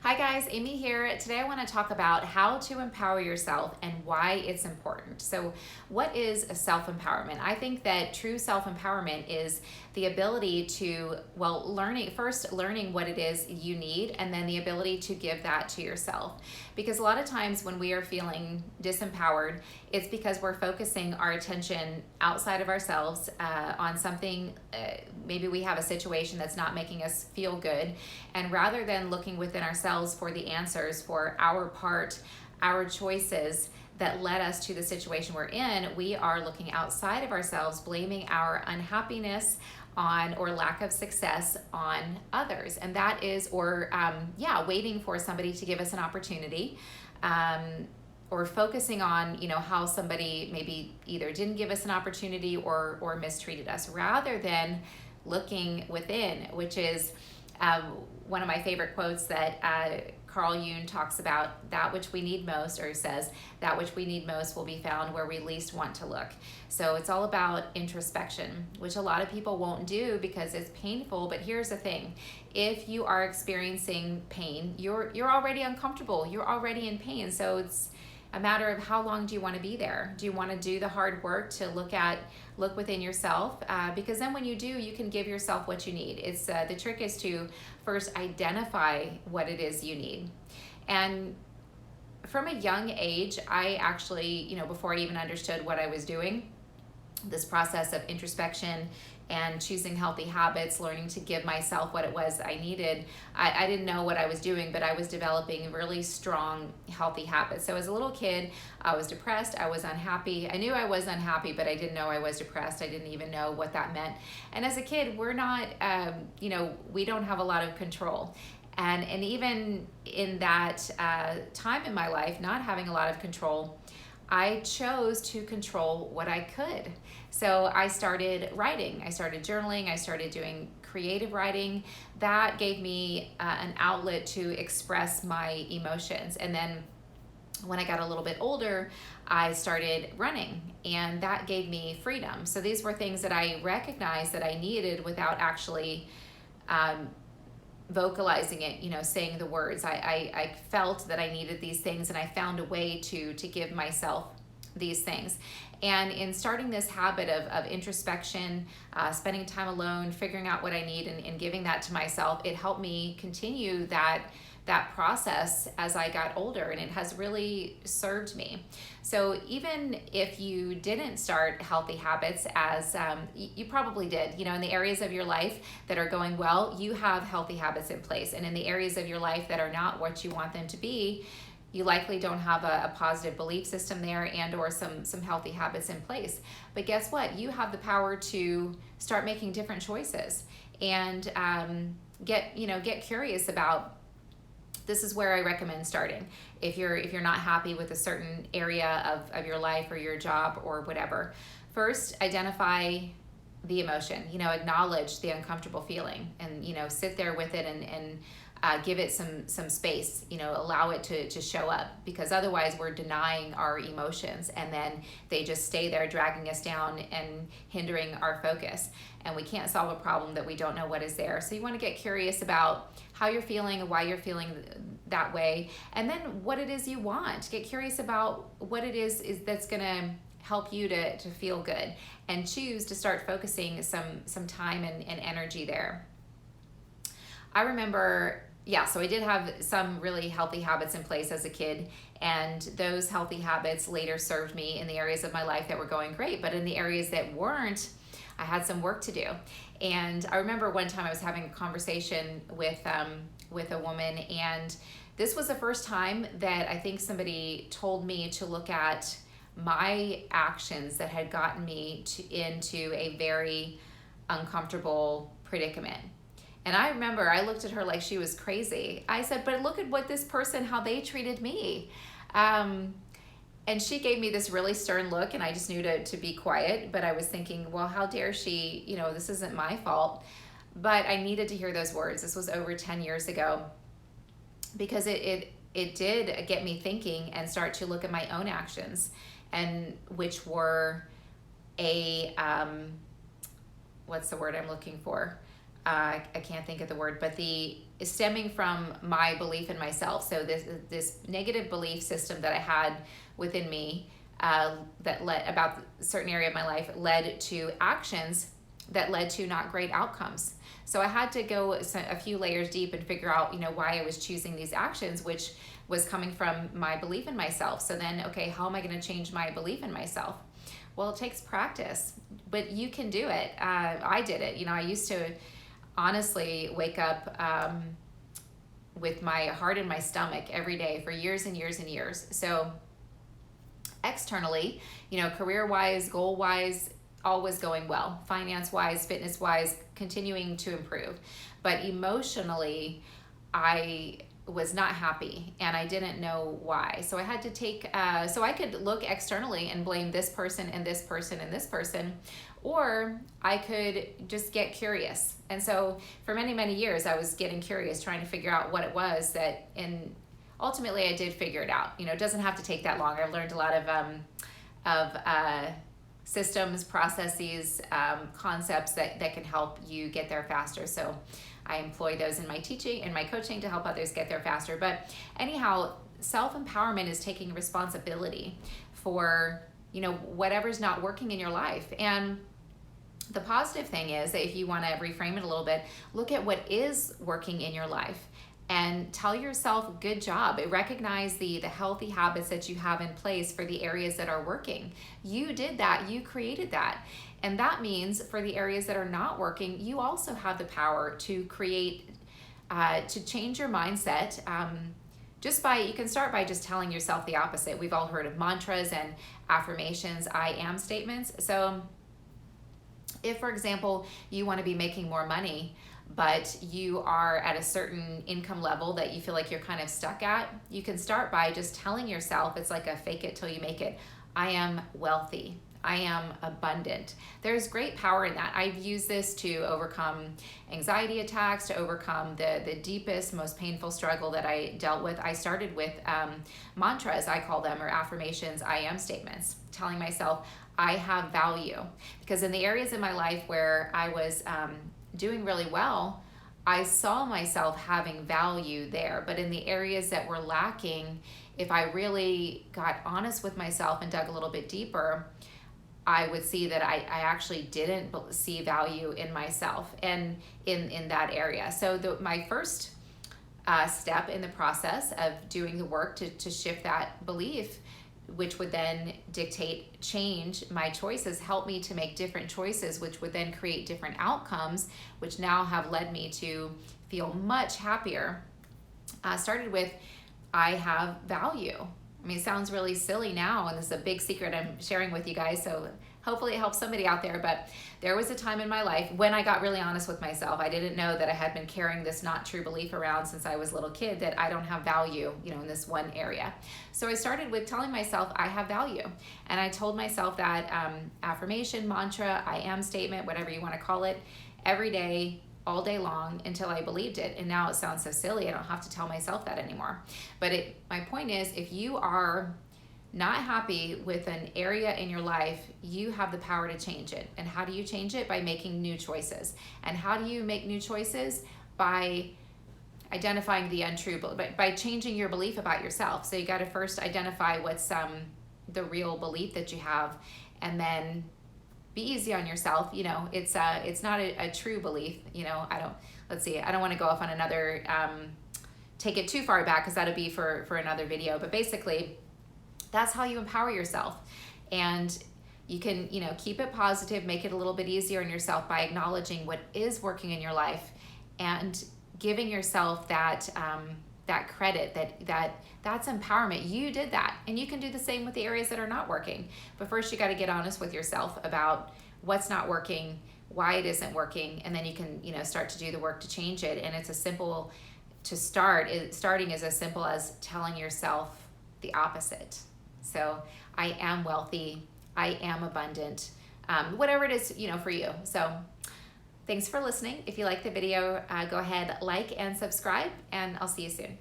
Hi guys, Amy here. Today I want to talk about how to empower yourself and why it's important. So, what is a self-empowerment? I think that true self-empowerment is the ability to, learning what it is you need, and then the ability to give that to yourself. Because a lot of times when we are feeling disempowered, it's because we're focusing our attention outside of ourselves on something. Maybe we have a situation that's not making us feel good, and rather than looking within ourselves for the answers for our part, our choices that led us to the situation we're in, we are looking outside of ourselves, blaming our unhappiness on or lack of success on others. And that is, waiting for somebody to give us an opportunity. Or focusing on how somebody maybe either didn't give us an opportunity or mistreated us, rather than looking within, which is one of my favorite quotes that Carl Jung talks about. That which we need most, or says, that which we need most will be found where we least want to look. So it's all about introspection, which a lot of people won't do because it's painful. But here's the thing: if you are experiencing pain, you're already uncomfortable, you're already in pain. So it's a matter of how long do you want to be there? Do you want to do the hard work to look within yourself? Because then when you do, you can give yourself what you need. It's the trick is to first identify what it is you need. And from a young age, I actually, before I even understood what I was doing, this process of introspection and choosing healthy habits, learning to give myself what it was I needed. I didn't know what I was doing, but I was developing really strong, healthy habits. So as a little kid, I was depressed, I was unhappy. I knew I was unhappy, but I didn't know I was depressed. I didn't even know what that meant. And as a kid, we're not, we don't have a lot of control. And even in that time in my life, not having a lot of control, I chose to control what I could. So I started writing, I started journaling, I started doing creative writing. That gave me an outlet to express my emotions. And then when I got a little bit older, I started running, and that gave me freedom. So these were things that I recognized that I needed without actually vocalizing it, saying the words. I felt that I needed these things, and I found a way to give myself these things. And in starting this habit of introspection, spending time alone, figuring out what I need, and giving that to myself, it helped me continue that process as I got older, and it has really served me. So even if you didn't start healthy habits, as you probably did, in the areas of your life that are going well, you have healthy habits in place. And in the areas of your life that are not what you want them to be, you likely don't have a positive belief system there and or some healthy habits in place. But guess what? You have the power to start making different choices and get curious about. This is where I recommend starting. If you're not happy with a certain area of your life or your job or whatever, first identify the emotion, acknowledge the uncomfortable feeling, and sit there with it and give it some space, allow it to show up, because otherwise we're denying our emotions, and then they just stay there dragging us down and hindering our focus. And we can't solve a problem that we don't know what is there. So you want to get curious about how you're feeling and why you're feeling that way, and then what it is you want. Get curious about what it is that's going to help you to feel good, and choose to start focusing some time and energy there. I remember, so I did have some really healthy habits in place as a kid, and those healthy habits later served me in the areas of my life that were going great. But in the areas that weren't, I had some work to do. And I remember one time I was having a conversation with a woman, and this was the first time that I think somebody told me to look at my actions that had gotten me into a very uncomfortable predicament. And I remember I looked at her like she was crazy. I said, but look at what this person, how they treated me. And she gave me this really stern look, and I just knew to be quiet. But I was thinking, well, how dare she, this isn't my fault. But I needed to hear those words. This was over 10 years ago, because it did get me thinking and start to look at my own actions, and which were what's the word I'm looking for? I can't think of the word, but stemming from my belief in myself. So this negative belief system that I had within me that led about a certain area of my life led to actions that led to not great outcomes. So I had to go a few layers deep and figure out, why I was choosing these actions, which was coming from my belief in myself. So then, okay, how am I going to change my belief in myself? Well, it takes practice, but you can do it. I did it. I used to honestly wake up with my heart in my stomach every day for years and years and years. So externally, career-wise, goal-wise, all was going well. Finance-wise, fitness-wise, continuing to improve. But emotionally, I was not happy and I didn't know why. So I had to so I could look externally and blame this person and this person and this person, or I could just get curious. And so for many, many years, I was getting curious, trying to figure out what it was and ultimately I did figure it out. It doesn't have to take that long. I've learned a lot of systems, processes, concepts that can help you get there faster. So I employ those in my teaching and my coaching to help others get there faster. But anyhow, self-empowerment is taking responsibility for, whatever's not working in your life. And the positive thing is that if you want to reframe it a little bit, look at what is working in your life and tell yourself, good job. Recognize the healthy habits that you have in place for the areas that are working. You did that, you created that. And that means for the areas that are not working, you also have the power to create, to change your mindset. You can start by just telling yourself the opposite. We've all heard of mantras and affirmations, I am statements. So if, for example, you want to be making more money, but you are at a certain income level that you feel like you're kind of stuck at, you can start by just telling yourself, it's like a fake it till you make it, I am wealthy, I am abundant. There's great power in that. I've used this to overcome anxiety attacks, to overcome the deepest, most painful struggle that I dealt with. I started with mantras, I call them, or affirmations, I am statements, telling myself I have value. Because in the areas in my life where I was doing really well, I saw myself having value there. But in the areas that were lacking, if I really got honest with myself and dug a little bit deeper, I would see that I actually didn't see value in myself and in that area. So my first step in the process of doing the work to shift that belief, which would then change my choices, help me to make different choices, which would then create different outcomes, which now have led me to feel much happier. Started with, I have value. I mean, it sounds really silly now, and this is a big secret I'm sharing with you guys, so hopefully it helps somebody out there. But there was a time in my life when I got really honest with myself. I didn't know that I had been carrying this not true belief around since I was a little kid, that I don't have value, in this one area. So I started with telling myself I have value. And I told myself that affirmation, mantra, I am statement, whatever you want to call it, every day, all day long, until I believed it. And now it sounds so silly, I don't have to tell myself that anymore. But my point is, if you are not happy with an area in your life, you have the power to change it. And how do you change it? By making new choices. And how do you make new choices? By identifying the untrue, by changing your belief about yourself. So you got to first identify what's the real belief that you have, and then be easy on yourself. It's not a true belief. I don't want to go off on another, take it too far back, because that'll be for another video. But basically, that's how you empower yourself. And you can, keep it positive, make it a little bit easier on yourself by acknowledging what is working in your life and giving yourself that credit, that's empowerment. You did that, and you can do the same with the areas that are not working. But first you got to get honest with yourself about what's not working, why it isn't working, and then you can, start to do the work to change it. And it's starting is as simple as telling yourself the opposite. So I am wealthy, I am abundant, whatever it is, for you. So thanks for listening. If you like the video, go ahead, like and subscribe, and I'll see you soon.